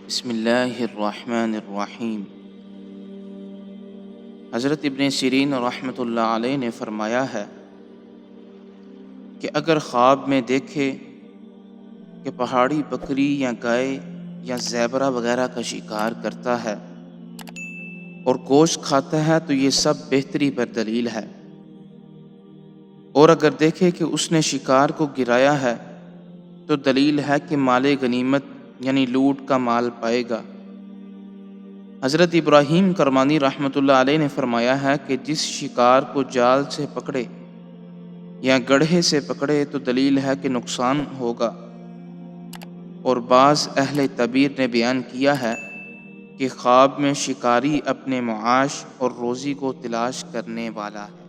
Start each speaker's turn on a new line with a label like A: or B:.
A: بسم اللہ الرحمن الرحیم۔ حضرت ابن سیرین رحمۃ اللہ علیہ نے فرمایا ہے کہ اگر خواب میں دیکھے کہ پہاڑی بکری یا گائے یا زیبرا وغیرہ کا شکار کرتا ہے اور گوشت کھاتا ہے تو یہ سب بہتری پر دلیل ہے، اور اگر دیکھے کہ اس نے شکار کو گرایا ہے تو دلیل ہے کہ مال غنیمت یعنی لوٹ کا مال پائے گا۔ حضرت ابراہیم کرمانی رحمۃ اللہ علیہ نے فرمایا ہے کہ جس شکار کو جال سے پکڑے یا گڑھے سے پکڑے تو دلیل ہے کہ نقصان ہوگا، اور بعض اہل تعبیر نے بیان کیا ہے کہ خواب میں شکاری اپنے معاش اور روزی کو تلاش کرنے والا ہے۔